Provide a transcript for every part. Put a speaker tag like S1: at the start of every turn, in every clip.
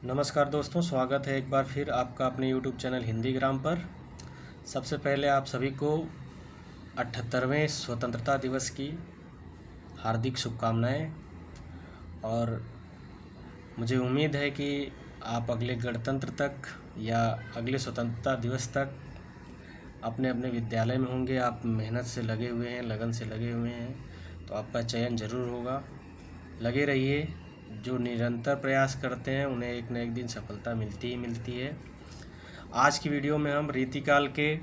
S1: नमस्कार दोस्तों, स्वागत है एक बार फिर आपका अपने YouTube चैनल हिंदी ग्राम पर। सबसे पहले आप सभी को 78वें स्वतंत्रता दिवस की हार्दिक शुभकामनाएं। और मुझे उम्मीद है कि आप अगले गणतंत्र तक या अगले स्वतंत्रता दिवस तक अपने अपने विद्यालय में होंगे। आप मेहनत से लगे हुए हैं, लगन से लगे हुए हैं, तो आपका चयन ज़रूर होगा। लगे रहिए। जो निरंतर प्रयास करते हैं उन्हें एक न एक दिन सफलता मिलती ही मिलती है। आज की वीडियो में हम रीतिकाल के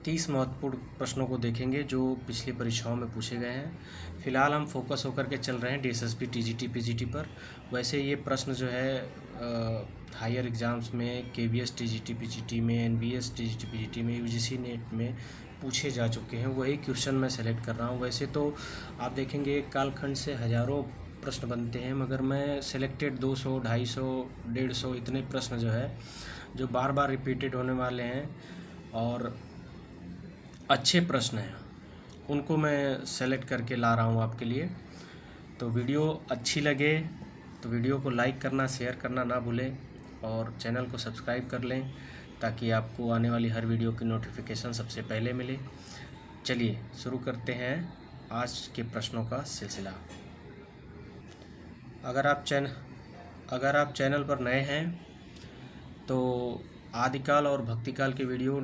S1: 30 महत्वपूर्ण प्रश्नों को देखेंगे जो पिछली परीक्षाओं में पूछे गए हैं। फिलहाल हम फोकस होकर के चल रहे हैं डीएसएसबी, टीजीटी, पीजीटी पर। वैसे ये प्रश्न जो है हायर एग्ज़ाम्स में, केवीएस, टीजीटी, पीजीटी में, एनवीएस, टीजीटी, पीजीटी में, यूजीसी नेट में पूछे जा चुके हैं। वही क्वेश्चन मैं सेलेक्ट कर रहा हूँ। वैसे तो आप देखेंगे एक कालखंड से हज़ारों प्रश्न बनते हैं, मगर मैं सेलेक्टेड 200, 250, 150 इतने प्रश्न जो है जो बार बार रिपीटेड होने वाले हैं और अच्छे प्रश्न हैं, उनको मैं सेलेक्ट करके ला रहा हूँ आपके लिए। तो वीडियो अच्छी लगे तो वीडियो को लाइक करना, शेयर करना ना भूलें और चैनल को सब्सक्राइब कर लें ताकि आपको आने वाली हर वीडियो की नोटिफिकेशन सबसे पहले मिले। चलिए शुरू करते हैं आज के प्रश्नों का सिलसिला। अगर आप चैनल पर नए हैं तो आदिकाल और भक्तिकाल के video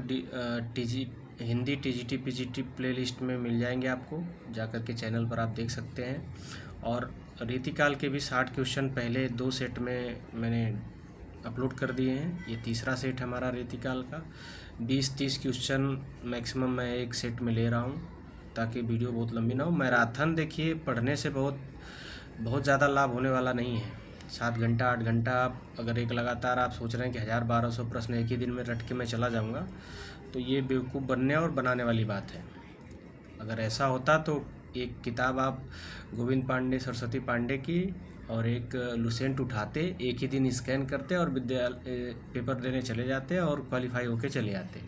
S1: Hindi TGT PGT playlist में मिल जाएंगे। आपको जाकर के चैनल पर आप देख सकते हैं। और रीतिकाल के भी 60 क्वेश्चन पहले 2 सेट में मैंने अपलोड कर दिए हैं। ये तीसरा सेट हमारा रीतिकाल का। 20-30 क्वेश्चन मैक्सिमम मैं एक सेट में ले रहा हूँ ताकि वीडियो बहुत लंबी ना हो। मैराथन देखिए, पढ़ने से बहुत ज़्यादा लाभ होने वाला नहीं है। 7 घंटा 8 घंटा आप अगर एक लगातार आप सोच रहे हैं कि 1000-1200 प्रश्न एक ही दिन में रट के मैं चला जाऊंगा, तो ये बेवकूफ़ बनने और बनाने वाली बात है। अगर ऐसा होता तो एक किताब आप गोविंद पांडे, सरस्वती पांडे की और एक लुसेंट उठाते, एक ही दिन स्कैन करते और विद्यालय पेपर देने चले जाते और क्वालिफाई होके चले जाते।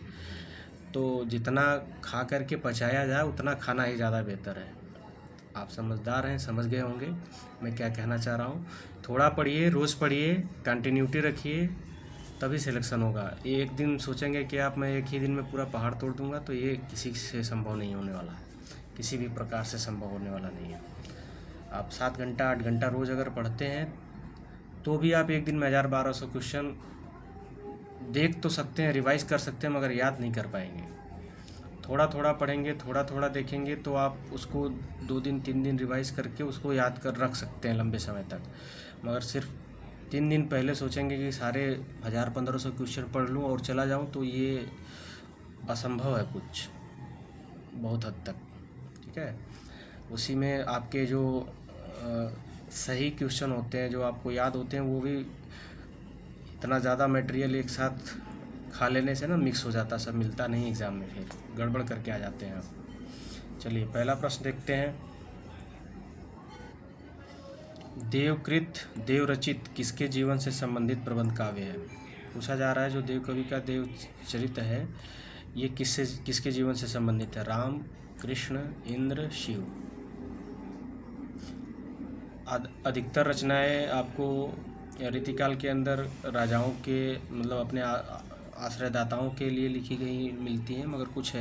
S1: तो जितना खा करके पचाया जाए उतना खाना ही ज़्यादा बेहतर है। आप समझदार हैं, समझ गए होंगे मैं क्या कहना चाह रहा हूँ। थोड़ा पढ़िए, रोज़ पढ़िए, कंटिन्यूटी रखिए, तभी सिलेक्शन होगा। एक दिन सोचेंगे कि मैं एक ही दिन में पूरा पहाड़ तोड़ दूंगा, तो ये किसी से संभव नहीं होने वाला है, किसी भी प्रकार से संभव होने वाला नहीं है। आप 7 घंटा 8 घंटा रोज़ अगर पढ़ते हैं तो भी आप एक दिन में 1000-1200 क्वेश्चन देख तो सकते हैं, रिवाइज कर सकते हैं, मगर याद नहीं कर पाएंगे। थोड़ा थोड़ा पढ़ेंगे, थोड़ा थोड़ा देखेंगे तो आप उसको 2 दिन 3 दिन रिवाइज करके उसको याद कर रख सकते हैं लंबे समय तक। मगर सिर्फ 3 दिन पहले सोचेंगे कि सारे 1000-1500 क्वेश्चन पढ़ लूँ और चला जाऊँ, तो ये असंभव है कुछ बहुत हद तक। ठीक है, उसी में आपके जो सही क्वेश्चन होते हैं, जो आपको याद होते हैं, वो भी इतना ज़्यादा मटेरियल एक साथ खा लेने से ना मिक्स हो जाता, सब मिलता नहीं एग्ज़ाम में, फिर गड़बड़ करके आ जाते हैं आप। चलिए पहला प्रश्न देखते हैं। देवकृत, देवरचित किसके जीवन से संबंधित प्रबंध काव्य है? पूछा जा रहा है जो देव कवि का देव चरित्र है ये किसके जीवन से संबंधित है? राम, कृष्ण, इंद्र, शिव। अधिकतर रचनाएं आपको रीतिकाल के अंदर राजाओं के मतलब अपने आश्रयदाताओं के लिए लिखी गई मिलती हैं, मगर कुछ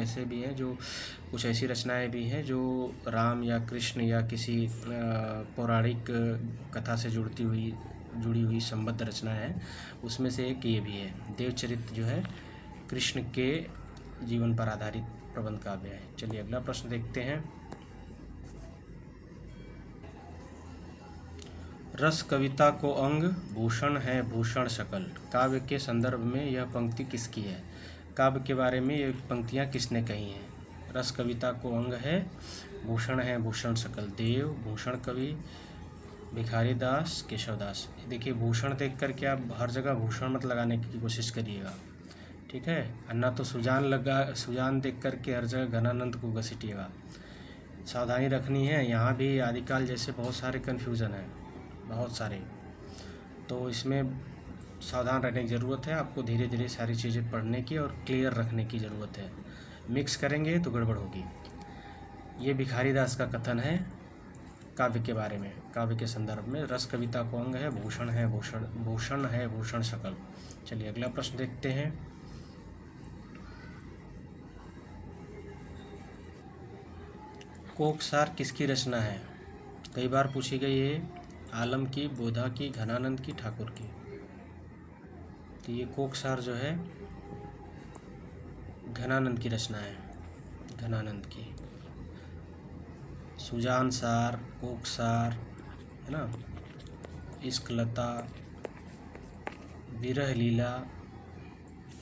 S1: ऐसी रचनाएं भी हैं जो राम या कृष्ण या किसी पौराणिक कथा से जुड़ी हुई संबद्ध रचनाएं हैं। उसमें से एक ये भी है। देवचरित्र जो है कृष्ण के जीवन पर आधारित प्रबंध काव्य है। चलिए अगला प्रश्न देखते हैं। रस कविता को अंग, भूषण है भूषण सकल। काव्य के संदर्भ में यह पंक्ति किसकी है? काव्य के बारे में ये पंक्तियाँ किसने कही हैं? रस कविता को अंग है, भूषण है भूषण सकल। देव, भूषण कवि, भिखारी दास, केशवदास। देखिए, भूषण देख करके आप हर जगह भूषण मत लगाने की कोशिश करिएगा, ठीक है? अन्ना तो सुजान देख करके हर जगह घनानंद को घसीटिएगा। सावधानी रखनी है। यहाँ भी आदिकाल जैसे बहुत सारे कन्फ्यूज़न हैं, बहुत सारे, तो इसमें सावधान रहने की ज़रूरत है। आपको धीरे धीरे सारी चीज़ें पढ़ने की और क्लियर रखने की ज़रूरत है। मिक्स करेंगे तो गड़बड़ होगी। ये भिखारी दास का कथन है। काव्य के बारे में, काव्य के संदर्भ में। रस कविता को अंग है, भूषण है, भूषण है, भूषण शकल। चलिए अगला प्रश्न देखते हैं। कोकसार किसकी रचना है? कई बार पूछी गई है। आलम की, बोधा की, घनानंद की, ठाकुर की। तो ये कोकसार जो है घनानंद की रचना है, घनानंद की। सुजान सार, कोकसार, है ना, इश्कलता, विरह लीला,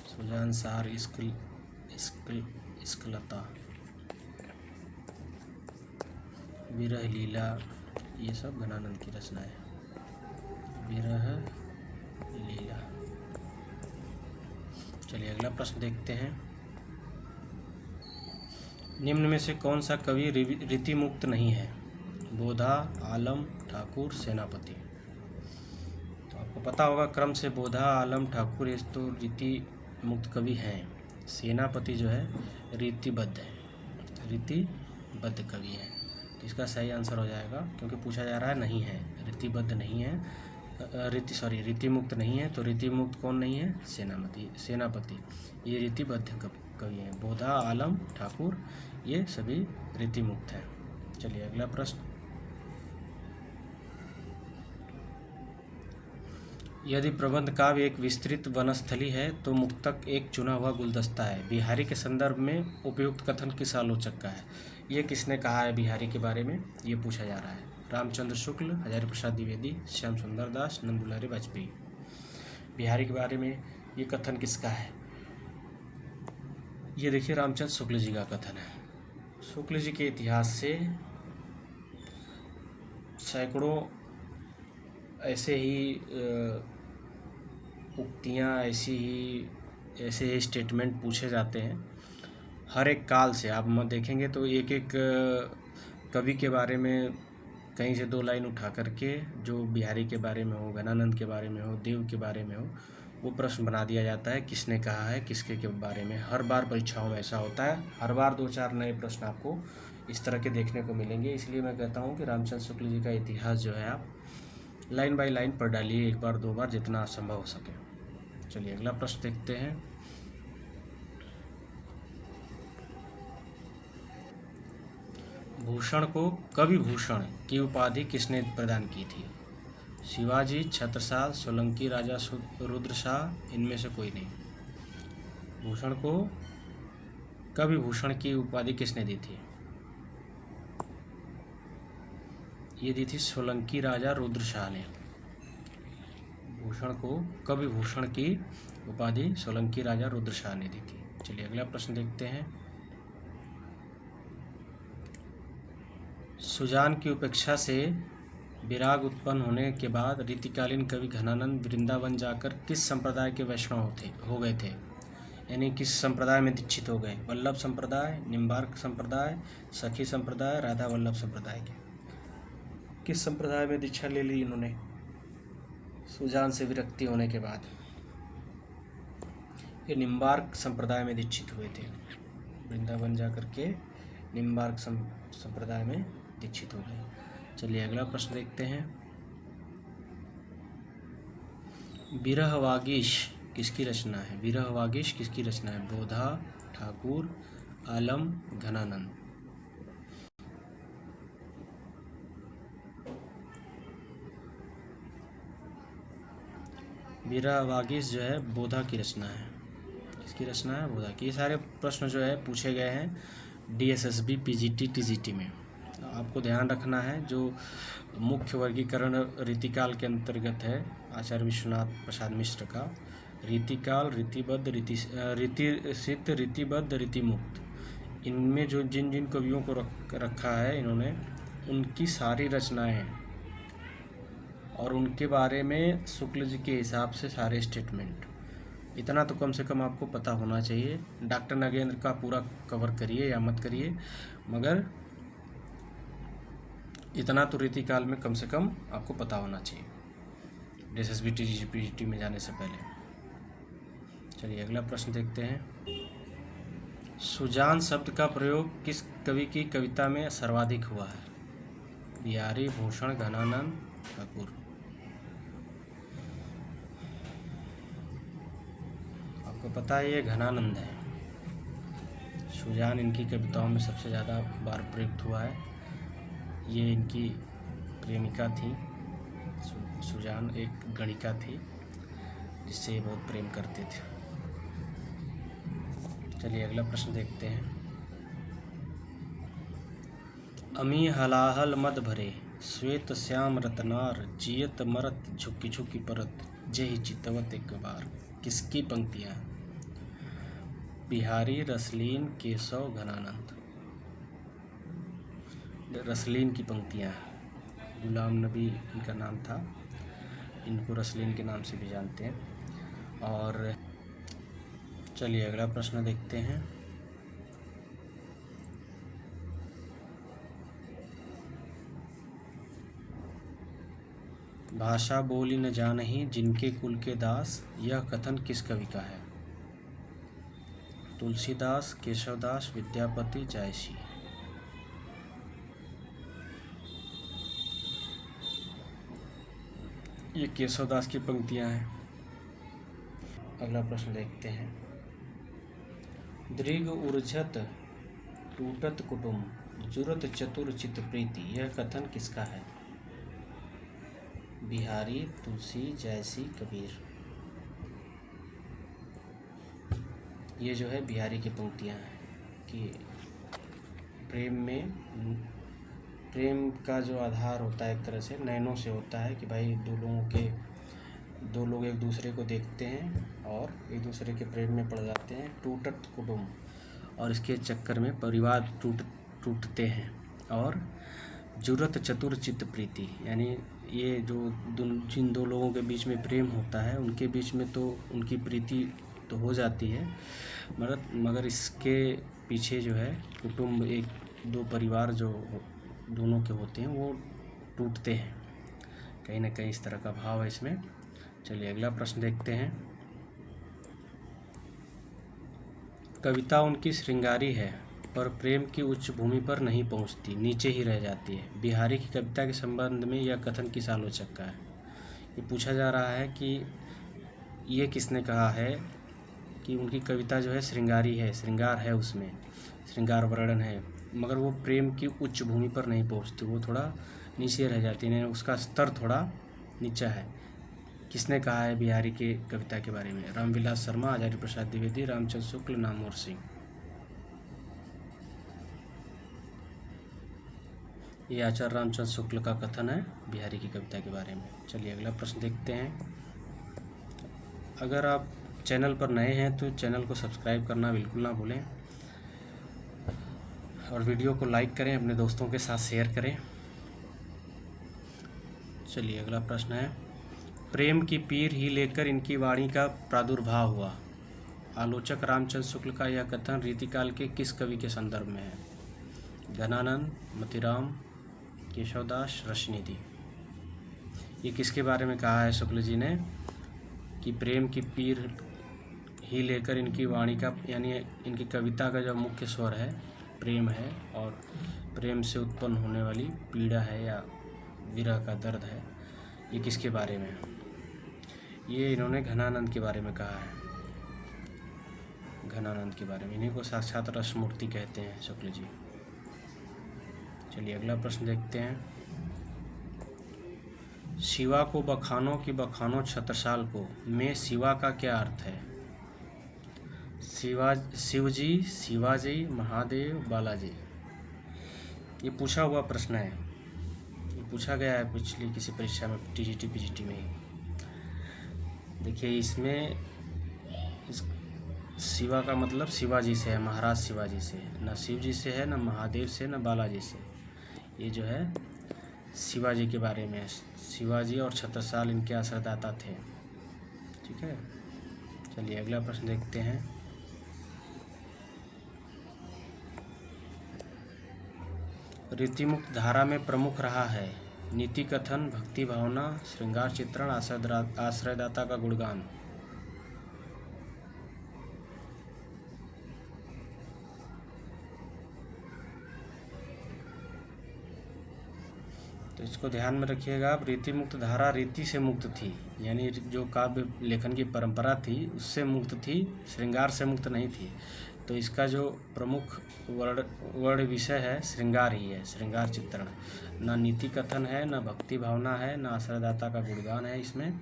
S1: सुजान सार, इश्कलता, विरह लीला, ये सब घनानंद की रचना है। विरह लीला। चलिए अगला प्रश्न देखते हैं। निम्न में से कौन सा कवि रीति मुक्त नहीं है? बोधा, आलम, ठाकुर, सेनापति। तो आपको पता होगा क्रम से बोधा, आलम, ठाकुर ये तो रीति मुक्त कवि हैं। सेनापति जो है रीतिबद्ध है, रीतिबद्ध कवि है। तो इसका सही आंसर हो जाएगा, क्योंकि पूछा जा रहा है नहीं है, रीतिबद्ध नहीं है, रीति मुक्त नहीं है। तो रीति मुक्त कौन नहीं है? सेनापति। ये रीतिबद्ध कवि हैं। बोधा, आलम, ठाकुर ये सभी रीति मुक्त हैं। चलिए अगला प्रश्न। यदि प्रबंध काव्य एक विस्तृत वनस्थली है तो मुक्तक एक चुना हुआ गुलदस्ता है। बिहारी के संदर्भ में उपयुक्त कथन किस आलोचक का है? ये किसने कहा है बिहारी के बारे में? ये पूछा जा रहा है। रामचंद्र शुक्ल, हजारी प्रसाद द्विवेदी, श्याम सुंदर दास, नंदुलारी वाजपेयी। बिहारी के बारे में ये कथन किसका है? ये देखिए रामचंद्र शुक्ल जी का कथन है। शुक्ल जी के इतिहास से सैकड़ों ऐसे ही उक्तियाँ, ऐसे ही स्टेटमेंट पूछे जाते हैं हर एक काल से। आप देखेंगे तो एक एक कवि के बारे में कहीं से 2 लाइन उठा करके जो बिहारी के बारे में हो, घनानंद के बारे में हो, देव के बारे में हो, वो प्रश्न बना दिया जाता है किसने कहा है, किसके के बारे में। हर बार परीक्षाओं में ऐसा होता है, हर बार 2-4 नए प्रश्न आपको इस तरह के देखने को मिलेंगे। इसलिए मैं कहता हूँ कि रामचंद्र शुक्ल जी का इतिहास जो है आप लाइन बाय लाइन पढ़ डालिए, 1 बार 2 बार जितना संभव हो सके। चलिए अगला प्रश्न देखते हैं। भूषण को कवि भूषण की उपाधि किसने प्रदान की थी? शिवाजी, छत्रसाल, सोलंकी राजा रुद्रशाह, इनमें से कोई नहीं। भूषण को कवि भूषण की उपाधि किसने दी थी? ये दी थी सोलंकी राजा रुद्रशाह ने। भूषण को कवि भूषण की उपाधि सोलंकी राजा रुद्रशाह ने दी थी। चलिए अगला प्रश्न देखते हैं। सुजान की उपेक्षा से विराग उत्पन्न होने के बाद रीतिकालीन कवि घनानंद वृंदावन जाकर किस संप्रदाय के वैष्णव हो गए थे? यानी किस संप्रदाय में दीक्षित हो गए? वल्लभ संप्रदाय, निम्बार्क संप्रदाय, सखी संप्रदाय, राधा वल्लभ संप्रदाय के। किस संप्रदाय में दीक्षा ले ली इन्होंने सुजान से विरक्ति होने के बाद? ये निम्बार्क संप्रदाय में दीक्षित हुए थे। वृंदावन जाकर के निम्बार्क संप्रदाय में दीक्षित हो गए। चलिए अगला प्रश्न देखते हैं। विरह वागीश किसकी रचना है? विरह वागीश किसकी रचना है? बोधा, ठाकुर, आलम, घनानंद। विरह वागीश जो है बोधा की रचना है। किसकी रचना है? बोधा की। ये सारे प्रश्न जो है पूछे गए हैं DSSB, PGT, TGT में। आपको ध्यान रखना है जो मुख्य वर्गीकरण रीतिकाल के अंतर्गत है आचार्य विश्वनाथ प्रसाद मिश्र का, रीतिकाल, रीतिबद्ध, रीति सिद्ध, रीतिबद्ध, रीतिमुक्त। इनमें जो जिन जिन कवियों को रखा है इन्होंने, उनकी सारी रचनाएं और उनके बारे में शुक्ल जी के हिसाब से सारे स्टेटमेंट, इतना तो कम से कम आपको पता होना चाहिए। डॉक्टर नगेंद्र का पूरा कवर करिए या मत करिए, मगर इतना तो रीतिकाल में कम से कम आपको पता होना चाहिए DSSB, PGT में जाने से पहले। चलिए अगला प्रश्न देखते हैं। सुजान शब्द का प्रयोग किस कवि की कविता में सर्वाधिक हुआ है? बिहारी भूषण घनानंद ठाकुर। आपको पता है ये घनानंद है। सुजान इनकी कविताओं में सबसे ज़्यादा बार प्रयुक्त हुआ है। ये इनकी प्रेमिका थी। सुजान एक गणिका थी जिससे ये बहुत प्रेम करते थे। चलिए अगला प्रश्न देखते हैं। अमी हलाहल मद भरे श्वेत श्याम रतनार जियत मरत झुकी झुकी परत जेहि चितवत एक बार। किसकी पंक्तियाँ? बिहारी, रसलीन, केशव, घनानंद। रसलीन की पंक्तियाँ हैं। गुलाम नबी इनका नाम था। इनको रसलीन के नाम से भी जानते हैं। और चलिए अगला प्रश्न देखते हैं। भाषा बोली न जानही जिनके कुल के दास, यह कथन किस कवि का है? तुलसीदास, केशवदास, विद्यापति, जायसी। ये केशवदास की पंक्तियां हैं। अगला प्रश्न देखते हैं। दृग उर्झत टूटत कुटुम्ब जुरत चतुर चित प्रीति, यह कथन किसका है? बिहारी, तुलसी, जायसी, कबीर। ये जो है बिहारी की पंक्तियां हैं कि प्रेम का जो आधार होता है एक तरह से नैनों से होता है कि भाई दो लोग एक दूसरे को देखते हैं और एक दूसरे के प्रेम में पड़ जाते हैं। टूटत कुटुम्ब, और इसके चक्कर में परिवार टूटते हैं। और जुरत चतुर चित्त प्रीति, यानी ये जो जिन दो लोगों के बीच में प्रेम होता है उनके बीच में तो उनकी प्रीति तो हो जाती है, मगर इसके पीछे जो है कुटुंब, एक दो परिवार जो दोनों के होते हैं वो टूटते हैं। कहीं ना कहीं इस तरह का भाव है इसमें। चलिए अगला प्रश्न देखते हैं। कविता उनकी श्रृंगारी है पर प्रेम की उच्च भूमि पर नहीं पहुंचती, नीचे ही रह जाती है। बिहारी की कविता के संबंध में यह कथन किस आलोचक का है? ये पूछा जा रहा है कि ये किसने कहा है कि उनकी कविता जो है श्रृंगारी है, श्रृंगार है, उसमें श्रृंगार वर्णन है, मगर वो प्रेम की उच्च भूमि पर नहीं पहुंचती, वो थोड़ा नीचे रह जाती है, उसका स्तर थोड़ा नीचा है। किसने कहा है बिहारी के कविता के बारे में? रामविलास शर्मा, आचार्य प्रसाद द्विवेदी, रामचंद्र शुक्ल, नामवर सिंह। ये आचार्य रामचंद्र शुक्ल का कथन है बिहारी की कविता के बारे में। चलिए अगला प्रश्न देखते हैं। अगर आप चैनल पर नए हैं तो चैनल को सब्सक्राइब करना बिल्कुल ना भूलें और वीडियो को लाइक करें, अपने दोस्तों के साथ शेयर करें। चलिए अगला प्रश्न है। प्रेम की पीर ही लेकर इनकी वाणी का प्रादुर्भाव हुआ। आलोचक रामचंद्र शुक्ल का यह कथन रीतिकाल के किस कवि के संदर्भ में है? घनानंद, मतिराम, केशवदास, रसनिधि। ये किसके बारे में कहा है शुक्ल जी ने कि प्रेम की पीर ही लेकर इनकी वाणी का, यानी इनकी कविता का जो मुख्य स्वर है प्रेम है और प्रेम से उत्पन्न होने वाली पीड़ा है या विरह का दर्द है, ये किसके बारे में है? ये इन्होंने घनानंद के बारे में कहा है। घनानंद के बारे में, इन्हीं को साक्षात रसमूर्ति कहते हैं शुक्ल जी। चलिए अगला प्रश्न देखते हैं। शिवा को बखानो की बखानो छत्रसाल को, में शिवा का क्या अर्थ है? शिवजी, शिवाजी, महादेव, बालाजी। ये पूछा हुआ प्रश्न है, ये पूछा गया है पिछली किसी परीक्षा में, टीजीटी पीजीटी में ही। देखिए इसमें शिवा का मतलब शिवाजी से है, महाराज शिवाजी से, न शिव जी से है, न महादेव से, न बालाजी से। ये जो है शिवाजी के बारे में। शिवाजी और छत्रसाल इनके आश्रयदाता थे। ठीक है, चलिए अगला प्रश्न देखते हैं। रीतिमुक्त धारा में प्रमुख रहा है नीति कथन, भक्ति भावना, श्रृंगार चित्रण, आश्रयदाता का गुणगान। इसको ध्यान में रखिएगा आप। रीति मुक्त धारा रीति से मुक्त थी, यानी जो काव्य लेखन की परंपरा थी उससे मुक्त थी, श्रृंगार से मुक्त नहीं थी। तो इसका जो प्रमुख वर्ण विषय है श्रृंगार ही है, श्रृंगार चित्रण। ना नीति कथन है, ना भक्ति भावना है, ना आश्रयदाता का गुणगान है इसमें।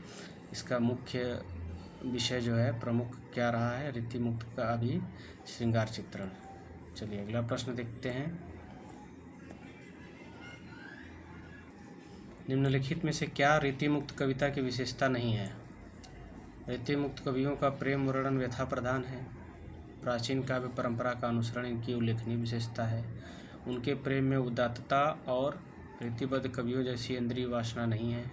S1: इसका मुख्य विषय जो है प्रमुख क्या रहा है, रीति मुक्त का भी श्रृंगार चित्रण। चलिए अगला प्रश्न देखते हैं। निम्नलिखित में से क्या रीति मुक्त कविता की विशेषता नहीं है? रीति मुक्त कवियों का प्रेम वर्णन व्यथा प्रधान है। प्राचीन काव्य परंपरा का अनुसरण इनकी उल्लेखनीय विशेषता है। उनके प्रेम में उदात्तता और रीतिबद्ध कवियों जैसी इंद्रिय वासना नहीं है।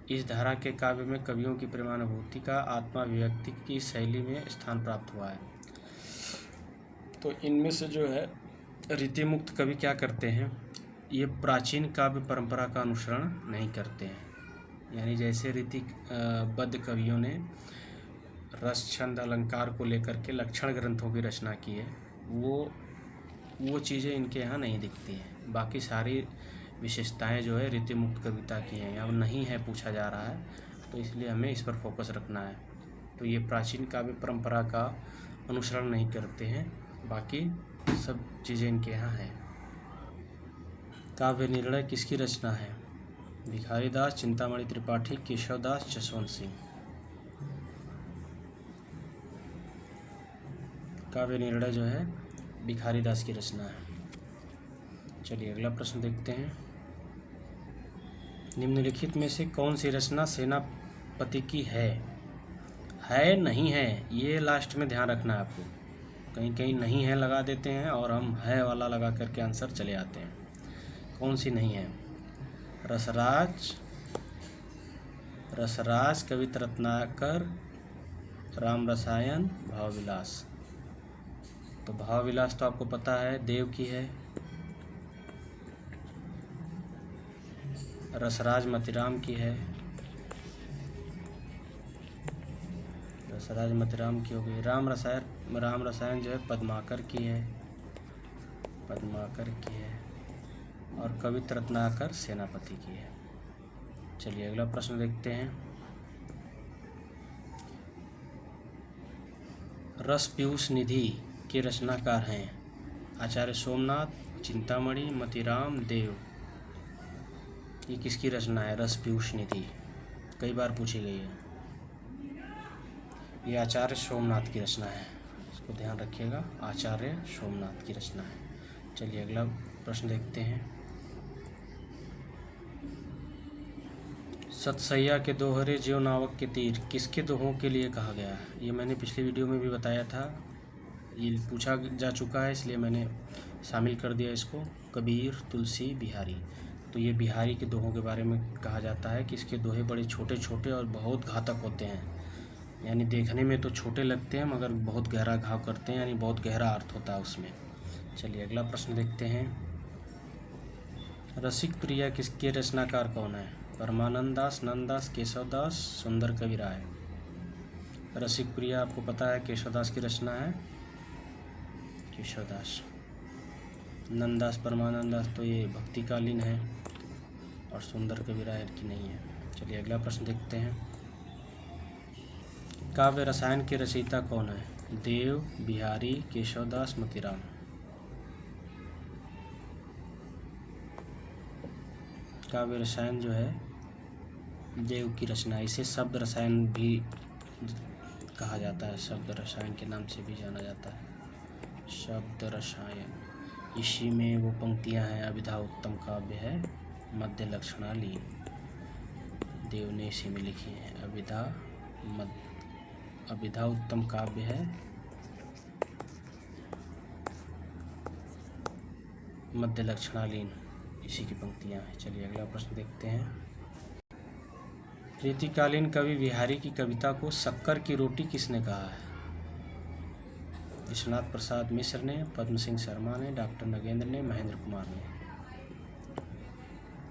S1: इस धारा के काव्य में कवियों की प्रेमानुभूति का आत्माभिव्यक्ति की शैली में स्थान प्राप्त हुआ है। तो इनमें से जो है रीति मुक्त कवि क्या करते हैं, ये प्राचीन काव्य परंपरा का अनुसरण नहीं करते हैं। यानी जैसे रीति बद्ध कवियों ने रस छंद अलंकार को लेकर के लक्षण ग्रंथों की रचना की है, वो चीज़ें इनके यहाँ नहीं दिखती हैं। बाकी सारी विशेषताएं जो है रीति मुक्त कविता की हैं, अब नहीं है पूछा जा रहा है, तो इसलिए हमें इस पर फोकस रखना है। तो ये प्राचीन काव्य परंपरा का अनुसरण नहीं करते हैं, बाकी सब चीज़ें इनके यहाँ हैं। काव्य निर्णय किसकी रचना है? भिखारी दास, चिंतामणि त्रिपाठी, केशव दास, जसवंत सिंह। काव्य निर्णय जो है भिखारी दास की रचना है। चलिए अगला प्रश्न देखते हैं। निम्नलिखित में से कौन सी रचना सेनापति की है? नहीं है, ये लास्ट में ध्यान रखना है आपको। कहीं कहीं नहीं है लगा देते हैं और हम है वाला लगा करके आंसर चले आते हैं। कौन सी नहीं है? रसराज, कवित रत्नाकर, राम रसायन, भाव विलास। तो भाव विलास तो आपको पता है देव की है। रसराज मतिराम की है, रसराज मतिराम की हो गई। राम रसायन जो है पद्माकर की है, और कवित रत्नाकर सेनापति की है। चलिए अगला प्रश्न देखते हैं। रस पीयूष निधि के रचनाकार हैं आचार्य सोमनाथ, चिंतामणि, मतिराम, देव। ये किसकी रचना है? रस पीयूष निधि कई बार पूछी गई है। ये आचार्य सोमनाथ की रचना है, इसको ध्यान रखिएगा, आचार्य सोमनाथ की रचना है। चलिए अगला प्रश्न देखते हैं। सतसैया के दोहरे ज्यों नावक के तीर किसके दोहों के लिए कहा गया है? ये मैंने पिछली वीडियो में भी बताया था, ये पूछा जा चुका है इसलिए मैंने शामिल कर दिया इसको। कबीर, तुलसी, बिहारी। तो ये बिहारी के दोहों के बारे में कहा जाता है कि इसके दोहे बड़े छोटे छोटे और बहुत घातक होते हैं। यानी देखने में तो छोटे लगते हैं मगर बहुत गहरा घाव करते हैं, यानी बहुत गहरा अर्थ होता है उसमें। चलिए अगला प्रश्न देखते हैं। रसिक प्रिया किसके रचनाकार कौन है? परमानंद दास, नंददास, केशव दास, सुंदर कवि राय। रसिक प्रिया आपको पता है केशव दास की रचना है, केशव दास। नंददास, परमानंद दास तो ये भक्तिकालीन है, और सुंदर कवि राय की नहीं है। चलिए अगला प्रश्न देखते हैं। काव्य रसायन के रचयिता कौन है? देव, बिहारी, केशव दास, मतिराम। काव्य रसायन जो है देव की रचना, इसे शब्द रसायन भी कहा जाता है, शब्द रसायन के नाम से भी जाना जाता है, शब्द रसायन। इसी में वो पंक्तियां हैं, अभिधा उत्तम काव्य है, मध्य लक्षणालीन। देव ने इसी में लिखी है, अभिधा उत्तम काव्य है, मध्य लक्षणालीन, इसी की पंक्तियां हैं। चलिए अगला प्रश्न देखते हैं। रीतिकालीन कवि बिहारी की कविता को शक्कर की रोटी किसने कहा है? विश्वनाथ प्रसाद मिश्र ने, पद्म सिंह शर्मा ने, डॉक्टर नगेंद्र ने, महेंद्र कुमार ने।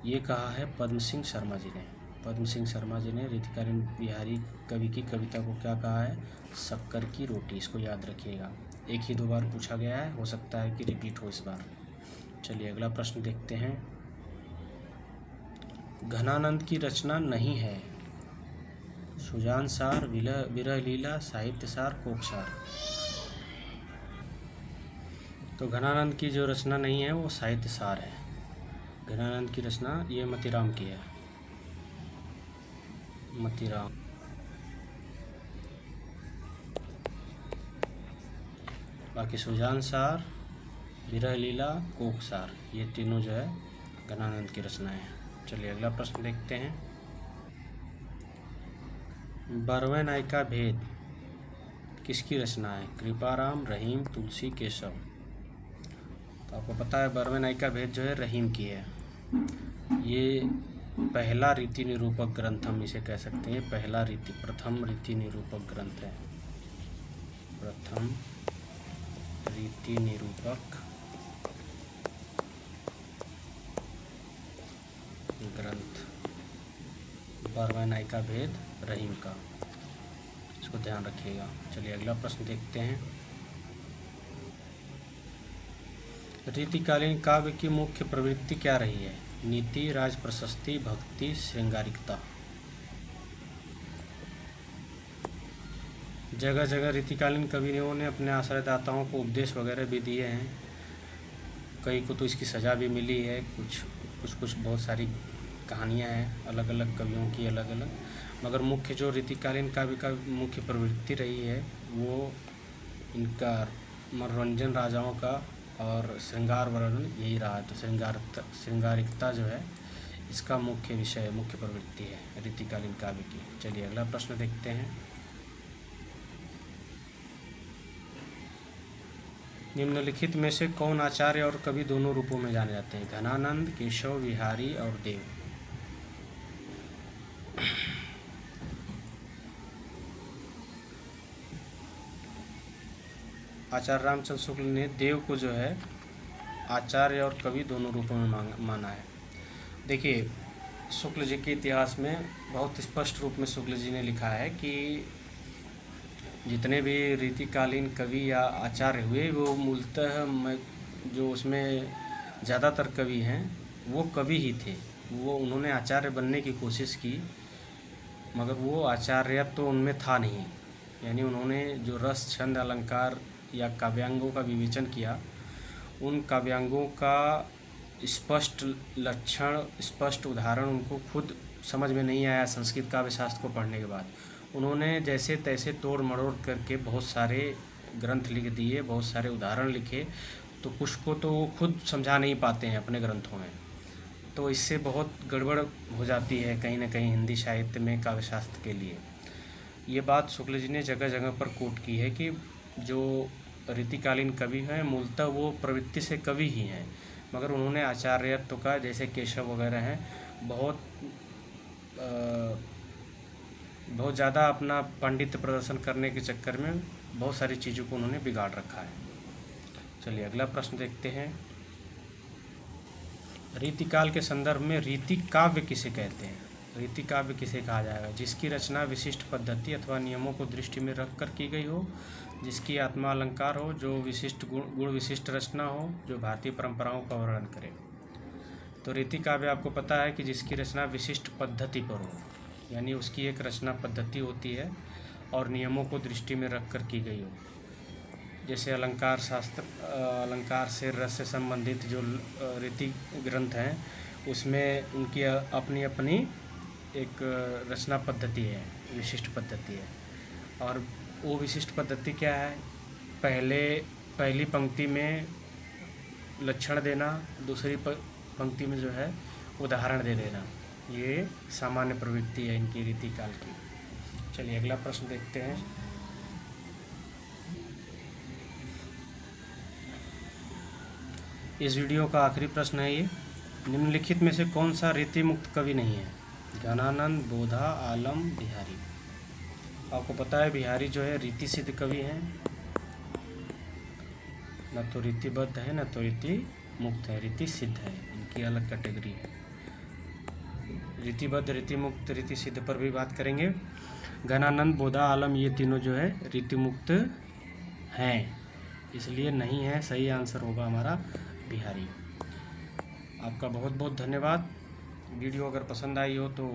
S1: ये कहा है पद्म सिंह शर्मा जी ने। पद्म सिंह शर्मा जी ने रीतिकालीन बिहारी कवि की कविता को क्या कहा है? शक्कर की रोटी। इसको याद रखिएगा, एक ही दो बार पूछा गया है, हो सकता है कि रिपीट हो इस बार। चलिए अगला प्रश्न देखते हैं। घनानंद की रचना नहीं है। सुजान सार, विरह लीला, साहित्य सार, कोक सार। तो घनानंद की जो रचना नहीं है वो साहित्य सार है। घनानंद की रचना ये मतीराम की है, मतीराम। बाकी सुजान सार, विरह लीला, कोक सार, ये तीनों जो है घनानंद की रचनाएं हैं। चलिए अगला प्रश्न देखते हैं। 12वें नायिका भेद किसकी रचना है? कृपाराम, रहीम, तुलसी, केशव। तो आपको पता है 12वें नायिका भेद जो है रहीम की है। ये पहला रीति निरूपक ग्रंथ हम इसे कह सकते हैं। प्रथम रीति निरूपक ग्रंथ है। प्रथम रीति निरूपक ग्रंथ 12वां नायिका भेद रहीम का, इसको ध्यान रखिएगा। चलिए अगला प्रश्न देखते हैं। रीतिकालीन काव्य की मुख्य प्रवृत्ति क्या रही है? नीति, राज प्रशस्ति, भक्ति, श्रृंगारिकता। जगह जगह रीतिकालीन कवियों ने अपने आश्रयदाताओं को उपदेश वगैरह भी दिए हैं। कई को तो इसकी सज़ा भी मिली है। कुछ बहुत सारी कहानियाँ हैं अलग अलग कवियों की, अलग अलग। मगर मुख्य जो रीतिकालीन काव्य का मुख्य प्रवृत्ति रही है वो इनका मनोरंजन राजाओं का और श्रृंगार वर्णन यही रहा है। तो श्रृंगारिकता जो है इसका मुख्य विषय, मुख्य प्रवृत्ति है रीतिकालीन काव्य की। चलिए अगला प्रश्न देखते हैं। निम्नलिखित में से कौन आचार्य और कवि दोनों रूपों में जाने जाते हैं? घनानंद, केशव, बिहारी और देव। आचार्य रामचंद्र शुक्ल ने देव को जो है आचार्य और कवि दोनों रूपों में माना है। देखिए शुक्ल जी के इतिहास में बहुत स्पष्ट रूप में शुक्ल जी ने लिखा है कि जितने भी रीतिकालीन कवि या आचार्य हुए वो मूलतः जो उसमें ज़्यादातर कवि हैं वो कवि ही थे। वो उन्होंने आचार्य बनने की कोशिश की मगर वो आचार्यत्व तो उनमें था नहीं। यानी उन्होंने जो रस, छंद, अलंकार या काव्यांगों का विवेचन किया, उन काव्यांगों का स्पष्ट लक्षण, स्पष्ट उदाहरण उनको खुद समझ में नहीं आया। संस्कृत काव्य शास्त्र को पढ़ने के बाद उन्होंने जैसे तैसे तोड़ मरोड़ करके बहुत सारे ग्रंथ लिख दिए, बहुत सारे उदाहरण लिखे। तो कुछ को तो वो खुद समझा नहीं पाते हैं अपने ग्रंथों में। तो इससे बहुत गड़बड़ हो जाती है कहीं ना कहीं हिंदी साहित्य में काव्य शास्त्र के लिए। ये बात शुक्ल जी ने जगह जगह पर कोट की है कि जो रीतिकालीन कवि हैं मूलतः वो प्रवृत्ति से कवि ही हैं, मगर उन्होंने आचार्यत्व का, जैसे केशव वगैरह हैं, बहुत ज़्यादा अपना पांडित्य प्रदर्शन करने के चक्कर में बहुत सारी चीज़ों को उन्होंने बिगाड़ रखा है। चलिए अगला प्रश्न देखते हैं। रीतिकाल के संदर्भ में रीति काव्य किसे कहते हैं? रीति काव्य किसे कहा जाएगा? जिसकी रचना विशिष्ट पद्धति अथवा नियमों को दृष्टि में रखकर की गई हो, जिसकी आत्मा अलंकार हो, जो विशिष्ट गुण विशिष्ट रचना हो, जो भारतीय परंपराओं का वर्णन करे। तो रीति काव्य आपको पता है कि जिसकी रचना विशिष्ट पद्धति पर हो, यानी उसकी एक रचना पद्धति होती है और नियमों को दृष्टि में रख कर की गई हो। जैसे अलंकार शास्त्र, अलंकार से रस से संबंधित जो रीति ग्रंथ हैं उसमें उनकी अपनी अपनी एक रचना पद्धति है, विशिष्ट पद्धति है। और वो विशिष्ट पद्धति क्या है? पहली पंक्ति में लक्षण देना, दूसरी पंक्ति में जो है उदाहरण दे देना। ये सामान्य प्रवृत्ति है इनकी रीति काल की। चलिए अगला प्रश्न देखते हैं। इस वीडियो का आखिरी प्रश्न है ये। निम्नलिखित में से कौन सा रीति मुक्त कवि नहीं है? घनानंद, बोधा, आलम, बिहारी। आपको पता है बिहारी जो है रीति सिद्ध कवि हैं, न तो रीतिबद्ध है न तो रीति मुक्त है, रीति सिद्ध है, इनकी अलग कैटेगरी है। रीतिबद्ध, रीति मुक्त, रीति सिद्ध पर भी बात करेंगे। घनानंद, बोधा, आलम ये तीनों जो है रीति मुक्त हैं, इसलिए नहीं है। सही आंसर होगा हमारा बिहारी। आपका बहुत बहुत धन्यवाद। वीडियो अगर पसंद आई हो तो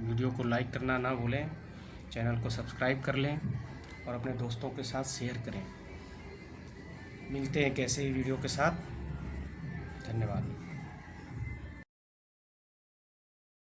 S1: वीडियो को लाइक करना ना भूलें, चैनल को सब्सक्राइब कर लें और अपने दोस्तों के साथ शेयर करें। मिलते हैं कैसे ही वीडियो के साथ। धन्यवाद।